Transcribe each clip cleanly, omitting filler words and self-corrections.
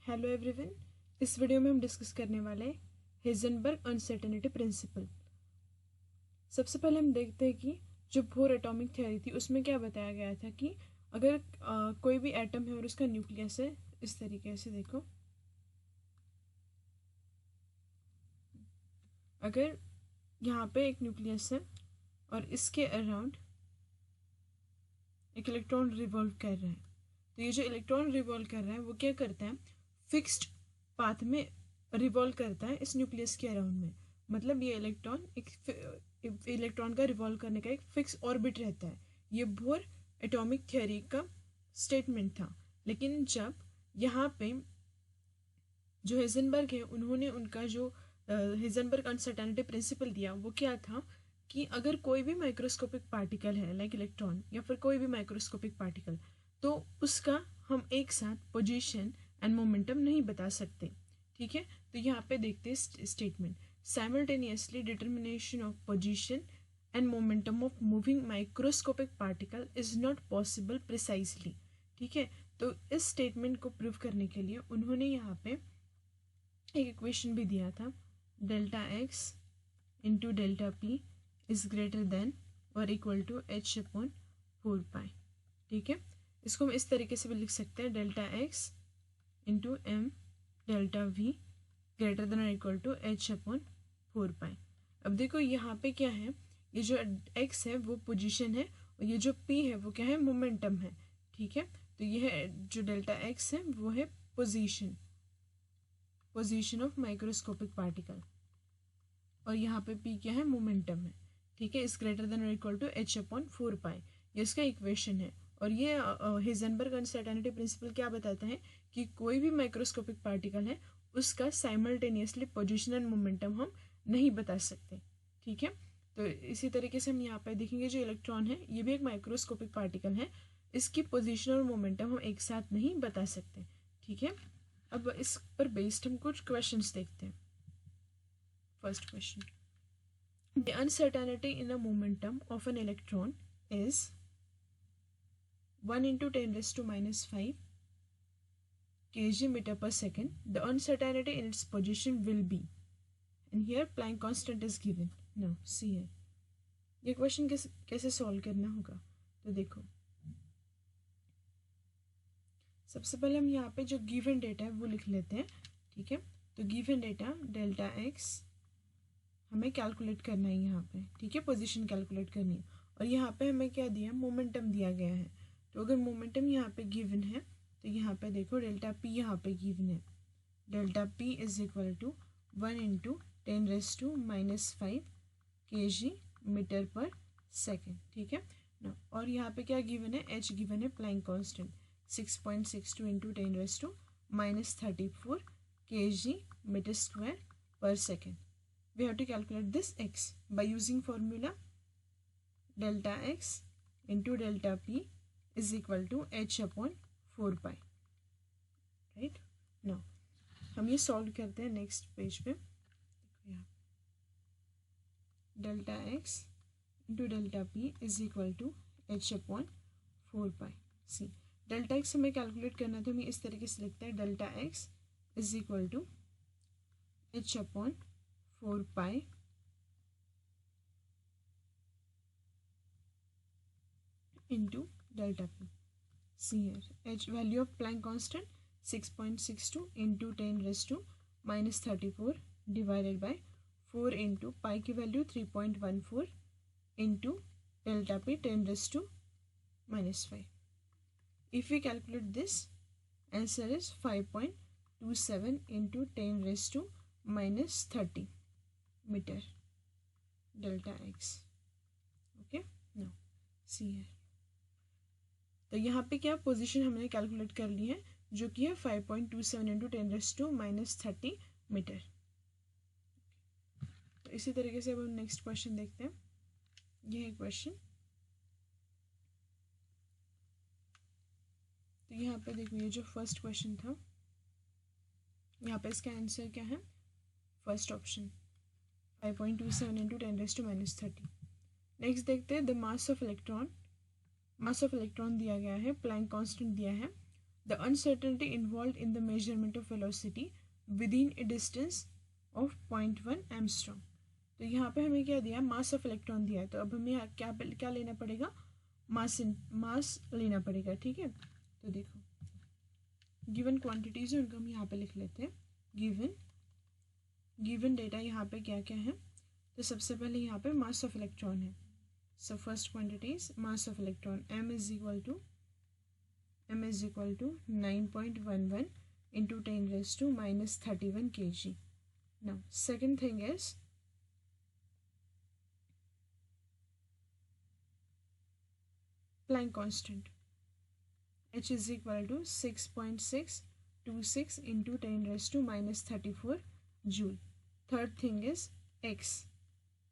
Hello everyone, इस video में हम डिस्कस करने वाले हैं हेजनबर्ग अनसर्टेनिटी प्रिंसिपल। सबसे पहले हम देखते हैं कि जो बोर एटॉमिक थ्योरी थी उसमें क्या बताया गया था कि अगर कोई भी एटम है और उसका न्यूक्लियस है, इस तरीके से देखो, अगर यहाँ पे एक न्यूक्लियस है और इसके अराउंड एक इलेक्ट्रॉन रिवॉल्व कर रहा है, तो ये जो इलेक्ट्रॉन रिवॉल्व कर रहा है वो क्या करता है, फिक्स्ड पाथ में रिवॉल्व करता है इस न्यूक्लियस के अराउंड में। मतलब ये इलेक्ट्रॉन का रिवॉल्व करने का एक फिक्स ऑर्बिट रहता है। ये बोर एटॉमिक थ्योरी का स्टेटमेंट था। लेकिन जब यहाँ पे जो हेजनबर्ग है उन्होंने उनका जो हेजनबर्ग अनसर्टेनिटी प्रिंसिपल दिया वो क्या था कि अगर कोई भी माइक्रोस्कोपिक पार्टिकल है लाइक इलेक्ट्रॉन या फिर कोई भी माइक्रोस्कोपिक पार्टिकल, तो उसका हम एक साथ पोजीशन एंड मोमेंटम नहीं बता सकते। ठीक है, तो यहाँ पे देखते हैं statement, simultaneously determination of position and momentum of moving microscopic particle is not possible precisely. ठीक है, तो इस स्टेटमेंट को प्रूव करने के लिए उन्होंने यहाँ पे एक इक्वेशन भी दिया था, delta x into delta p is greater than और equal to h upon 4 pi. ठीक है, इसको हम इस तरीके से भी लिख सकते हैं, delta x into m delta v greater than और equal to h upon 4 pi. अब देखो यहाँ पे क्या है, ये जो एक्स है वो पोजीशन है और ये जो पी है वो क्या है, मोमेंटम है। ठीक है, तो ये जो डेल्टा एक्स है वो है पोजीशन ऑफ माइक्रोस्कोपिक पार्टिकल और यहाँ पे पी क्या है, मोमेंटम है। ठीक है, इस ग्रेटर देन और इक्वल टू एच अपॉन 4 पाई, ये इसका इक्वेशन है। और ये हेजनबर्ग अनसर्टेनिटी प्रिंसिपल क्या बताता है कि कोई भी माइक्रोस्कोपिक पार्टिकल है उसका साइमल्टेनियसली पोजीशन एंड मोमेंटम हम नहीं बता सकते। ठीक है, तो इसी तरीके से हम यहाँ पे देखेंगे जो इलेक्ट्रॉन है ये भी एक माइक्रोस्कोपिक पार्टिकल है, इसकी पोजीशन और मोमेंटम हम एक साथ नहीं बता सकते। ठीक है, अब इस पर बेस्ड हम कुछ क्वेश्चंस देखते हैं। First question, the uncertainty in a momentum of an electron is 1 into 10 raised to minus 5 kg meter per second. The uncertainty in its position will be, and here Planck constant is given. Now see here, ये question कैसे solve करना होगा, तो देखो सबसे पहले हम यहाँ पे जो गिवन डेटा है वो लिख लेते हैं। ठीक है, तो गिवन डेटा डेल्टा एक्स हमें कैलकुलेट करना है यहाँ पे। ठीक है, पोजीशन कैलकुलेट करनी है और यहाँ पे हमें क्या दिया, मोमेंटम दिया गया है। तो अगर मोमेंटम यहाँ पे गिवन है तो यहाँ पे देखो डेल्टा पी यहाँ पे गिवन है, delta p is equal to 1 into 10 raise to minus 5 kg metre per second. ठीक है ना, और यहाँ पे क्या गिवन है, एच गिवन है, Planck constant 6.62 into 10 raise to minus 34 kg metre square per second. We have to calculate this x by using formula delta x into delta p is equal to h upon 4 pi. Right, now हम ये solve करते हैं next page पे। Delta x into delta p is equal to h upon 4 pi. See delta x हमें calculate करना है तो हम इस तरीके से लिखते हैं, delta x is equal to h upon 4 pi into delta p. See here, h value of Planck constant 6.62 into 10 raised to minus 34 divided by 4 into pi की value 3.14 into delta p 10 raised to minus 5. If we calculate this, answer is 5.27 into 10 raised to minus 30 metre delta x. Okay, now see है, तो यहाँ पे क्या position हमने calculate कर ली है जो कि है 5.27 into 10 raise to minus 30 metre. तो इसी तरीके से अब हम नेक्स्ट क्वेश्चन देखते हैं। ये है क्वेश्चन, तो यहाँ पे देखो ये जो फर्स्ट क्वेश्चन था यहाँ पे इसका आंसर क्या है, first option 5.27 into 10 raise to minus 30। Next देखते हैं द मास ऑफ इलेक्ट्रॉन दिया गया है, प्लैंक कांस्टेंट दिया है the uncertainty involve in the measurement of velocity with in A distance of 0.1 Armstrong. तो यहाँ पे हमें क्या दिया, मास ऑफ इलेक्ट्रॉन दिया है, तो अब हमें क्या लेना पड़ेगा, मास लेना पड़ेगा। ठीक है, तो देखो गिवन क्वांटिटीज है उनको हम यहाँ पे लिख लेते हैं। गिवन डेटा यहाँ पे क्या क्या है, तो सबसे पहले यहाँ पे मास ऑफ इलेक्ट्रॉन है। So first quantity is mass of electron, m is equal to 9.11 into 10 raised to minus 31 kg. Now second thing is Planck constant, h is equal to 6.626 into 10 raised to minus 34 joule. Third thing is x,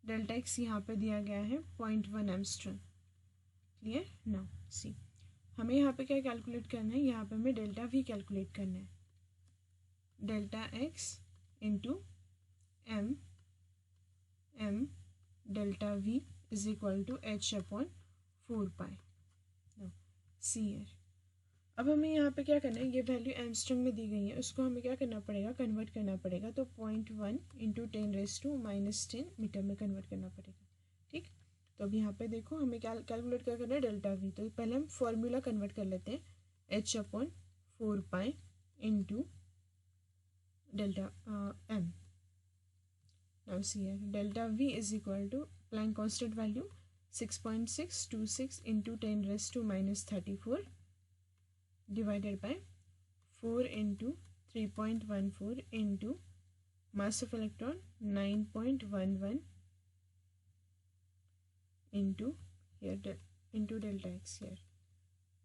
delta x यहाँ पे दिया गया है 0.1 एमस्ट्रॉन। Clear. Now see हमें यहाँ पे क्या calculate करना है, यहाँ पे हमें डेल्टा वी कैलकुलेट करना है। Delta x into m delta v is equal to h upon 4 pi. See here, अब हमें यहाँ पे क्या करना है, ये वैल्यू एमस्ट्रॉन्ग में दी गई है, उसको हमें क्या करना पड़ेगा, कन्वर्ट करना पड़ेगा। तो 0.1 into 10 raise to minus 10 metre में कन्वर्ट करना पड़ेगा। ठीक, तो अब यहाँ पे देखो हमें कैलकुलेट क्या करना है, डेल्टा वी। तो पहले हम फॉर्मूला कन्वर्ट कर लेते हैं, h upon 4 pi into delta m. Now see here, delta v is equal to Planck constant value 6.626 into 10 raise to minus 34 divided by 4 into 3.14 into mass of electron 9.11 into here into delta x here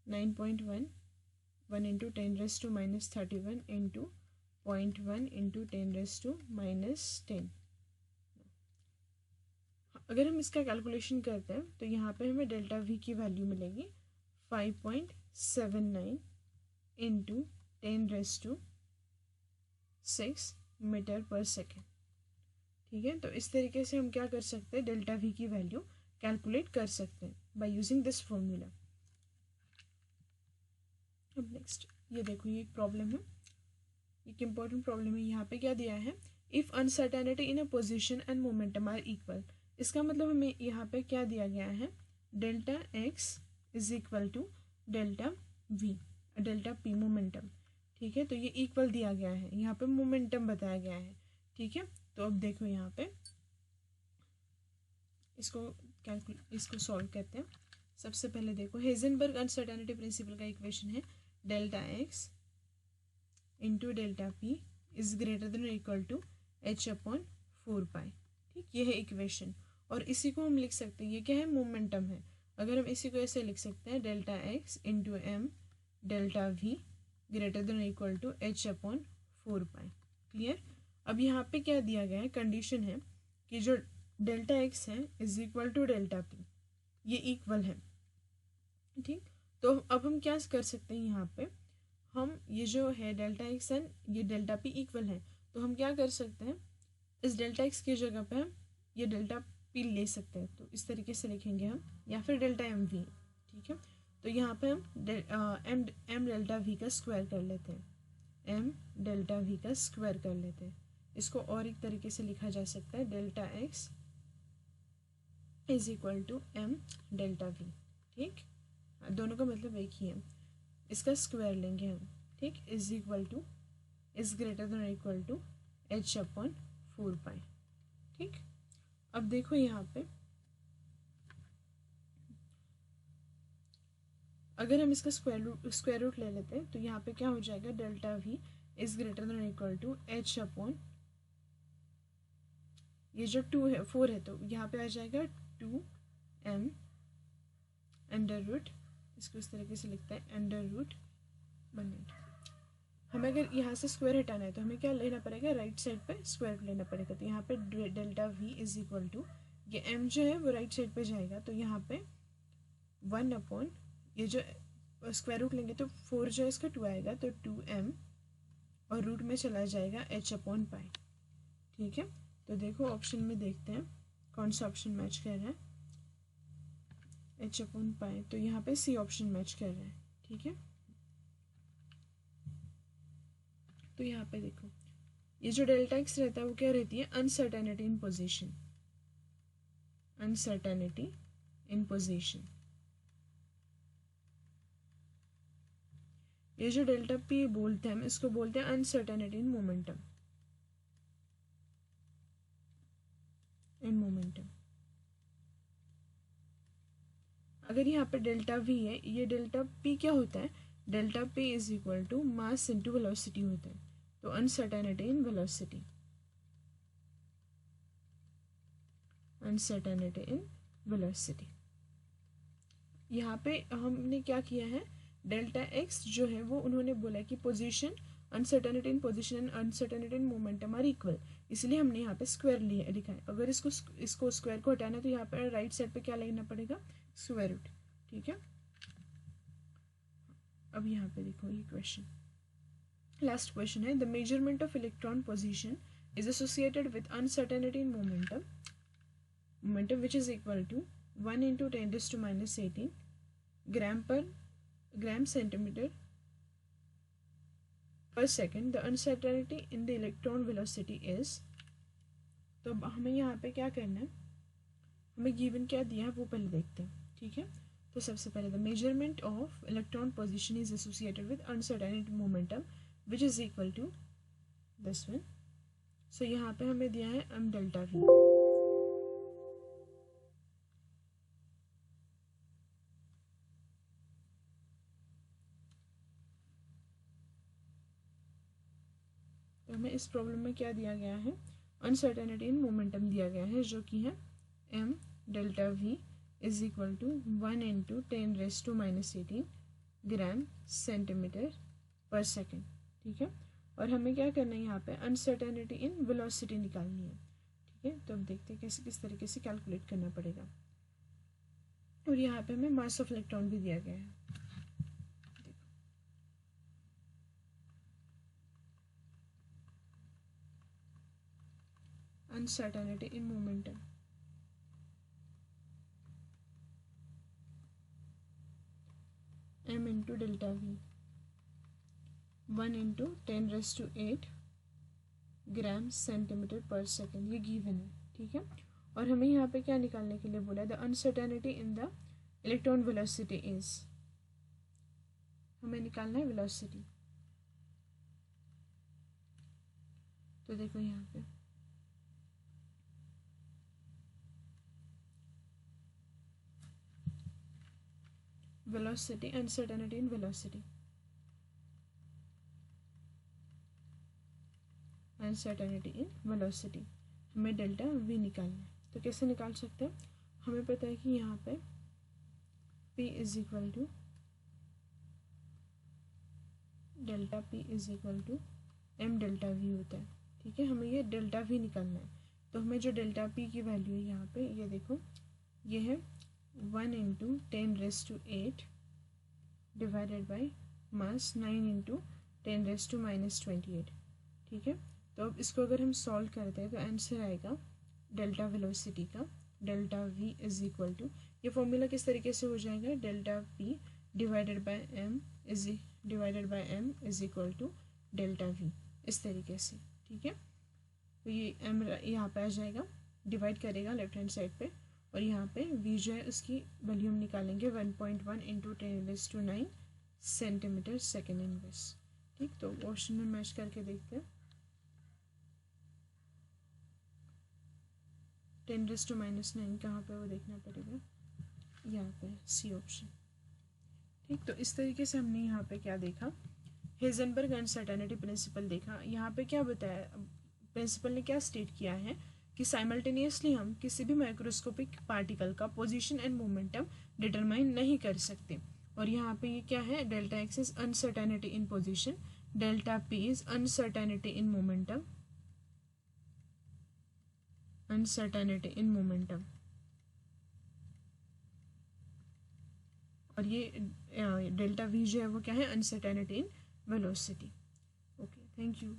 9.11 into 10 raised to minus 31 into 0.1 into 10 raised to minus 10। अगर हम इसका calculation करते हैं तो यहाँ पे हमें delta we की वैल्यू मिलेगी 5.79 into 10 raise to 6 metre per second. ठीक है, तो इस तरीके से हम क्या कर सकते हैं, डेल्टा वी की वैल्यू कैलकुलेट कर सकते हैं बाय यूजिंग दिस फॉर्मूला। अब नेक्स्ट ये देखो, ये एक प्रॉब्लम है, एक इम्पॉर्टेंट प्रॉब्लम है। यहाँ पे क्या दिया है, if uncertainty in a position and momentum are equal. इसका मतलब हमें यहाँ पे क्या दिया गया है, delta x is equal to delta v, delta p momentum. ठीक है, तो ये इक्वल दिया गया है, यहाँ पे मोमेंटम बताया गया है। ठीक है, तो अब देखो यहाँ पे इसको सॉल्व करते हैं। सबसे पहले देखो हेजनबर्ग अनसर्टेनिटी प्रिंसिपल का इक्वेशन है delta x into delta p is greater than equal to h upon 4 pi. ठीक, ये है इक्वेशन, और इसी को हम लिख सकते हैं, ये क्या है, मोमेंटम है। अगर हम इसी को ऐसे लिख सकते हैं, delta x into m delta v greater than equal to h upon 4 pi. Clear. अब यहाँ पे क्या दिया गया है, कंडीशन है कि जो डेल्टा एक्स है is equal to delta p, ये इक्वल है। ठीक, तो अब हम क्या कर सकते हैं, यहाँ पे हम ये जो है डेल्टा एक्स एंड ये डेल्टा पी इक्वल है, तो हम क्या कर सकते हैं, इस डेल्टा एक्स की जगह पे हम ये डेल्टा पी ले सकते हैं। तो इस तरीके से लिखेंगे हम, या फिर डेल्टा एम वी। ठीक है, तो यहाँ पे हम एम डेल्टा वी का स्क्वायर कर लेते हैं, एम डेल्टा वी का स्क्वायर कर लेते हैं। इसको और एक तरीके से लिखा जा सकता है, delta x is equal to m delta v. ठीक, दोनों का मतलब एक ही है, इसका स्क्वायर लेंगे हम। ठीक, is equal to is greater than equal to h upon 4 pi. ठीक, अब देखो यहाँ पे अगर हम इसका स्क्वायर रूट ले लेते हैं तो यहाँ पे क्या हो जाएगा, delta v is greater than equal to h upon, ये जो 2 है 4 है, तो यहाँ पे आ जाएगा 2m अंडर रूट, इसको इस तरीके से लिखते हैं अंडर रूट 180। हमें अगर यहाँ से स्क्वायर हटाना है तो हमें क्या लेना पड़ेगा, राइट साइड पे स्क्वायर लेना पड़ेगा। तो यहाँ पे delta v is equal to, ये m जो है वो राइट साइड पे जाएगा, तो यहाँ पे 1 अपॉन, ये जो स्क्वायर रूट लेंगे तो 4 जो है इसका 2 आएगा, तो 2m और रूट में चला जाएगा h अपॉन पाई। ठीक है, तो देखो ऑप्शन में देखते हैं कौन सा ऑप्शन मैच कर रहा है, h अपॉन पाई, तो यहाँ पे सी ऑप्शन मैच कर रहा है। ठीक है, तो यहाँ पे देखो ये जो डेल्टा एक्स रहता है वो क्या रहती है, uncertainty in position, uncertainty in position. ये जो डेल्टा पी बोलते हैं हम इसको बोलते हैं uncertainty in momentum, in momentum. अगर यहाँ पे डेल्टा वी है, ये डेल्टा पी क्या होता है, delta p is equal to mass into velocity होता है, तो uncertainty in velocity, uncertainty in velocity. यहाँ पे हमने क्या किया है, डेल्टा एक्स जो है वो उन्होंने बोला कि position, uncertainty in position and uncertainty in momentum are equal, इसलिए हमने यहाँ पे स्क्वायर लिखा है। अगर इसको स्क्वायर को हटाना है तो यहाँ पे राइट साइड पे क्या लिखना पड़ेगा, स्क्वायर रूट। ठीक है, अब यहाँ पे देखो ये क्वेश्चन, लास्ट क्वेश्चन है, the measurement of electron position is associated with uncertainty in momentum, momentum which is equal to 1 into 10⁻18 gram centimeter per second. The uncertainty in the electron velocity is, तो अब हमें यहाँ पे क्या करना है, हमें गिवन क्या दिया है वो पहले देखते हैं। ठीक है, तो सबसे पहले the measurement of electron position is associated with uncertainty momentum which is equal to this one. So यहाँ पे हमें दिया है m डेल्टा v, तो हमें इस प्रॉब्लम में क्या दिया गया है, अनसर्टेनिटी इन मोमेंटम दिया गया है जो कि है m delta v is equal to 1 into 10⁻18 gram centimetre per second. ठीक है, और हमें क्या करना है, यहाँ पे अनसर्टेनिटी इन वेलोसिटी निकालनी है। ठीक है, तो अब देखते हैं कैसे किस तरीके से कैलकुलेट करना पड़ेगा। और यहाँ पे हमें मास ऑफ इलेक्ट्रॉन भी दिया गया है। Uncertainty in momentum, m into delta v 1 into 10⁸ gram centimetre per second, ये गिवन है। ठीक है, और हमें यहाँ पे क्या निकालने के लिए बोला है, the uncertainty in the electron velocity is, हमें निकालना है वेलोसिटी। तो देखो यहाँ पे velocity, uncertainty in velocity, uncertainty in velocity, हमें डेल्टा v निकालना है। तो कैसे निकाल सकते हैं, हमें पता है कि यहाँ पे p is equal to delta p is equal to m delta v होता है। ठीक है, हमें ये डेल्टा v निकालना है। तो हमें जो डेल्टा p की वैल्यू है यहाँ पे ये देखो, ये है 1 into 10⁸ divided by mass 9 into 10⁻28। ठीक है, तो अब इसको अगर हम सॉल्व करते हैं तो आंसर आएगा डेल्टा वेलोसिटी का, delta v is equal to, ये फॉर्मूला किस तरीके से हो जाएगा, delta p divided by m is equal to delta v, इस तरीके से। ठीक है, तो ये m यहाँ पे आ जाएगा, डिवाइड करेगा लेफ्ट हैंड साइड पे, और यहाँ पे v जो है उसकी वैल्यू हम निकालेंगे 1.1 into 10⁹ सेंटीमीटर सेकेंड इनवर्स। ठीक, तो क्वेश्चन में मैच करके देखते हैं, 10⁻⁹ कहाँ पे वो देखना पड़ेगा, यहाँ पे सी ऑप्शन। ठीक, तो इस तरीके से हमने यहाँ पे क्या देखा, हेजनबर्ग अनसर्टेनिटी प्रिंसिपल देखा। यहाँ पे क्या बताया, प्रिंसिपल ने क्या स्टेट किया है कि साइमल्टेनियसली हम किसी भी माइक्रोस्कोपिक पार्टिकल का पोजीशन एंड मोमेंटम डिटरमाइन नहीं कर सकते। और यहाँ पे ये क्या है, delta x is uncertainty in position, delta p is uncertainty in momentum, uncertainty in momentum, और ये डेल्टा वी जो है वो क्या है, uncertainty in velocity. Okay, thank you.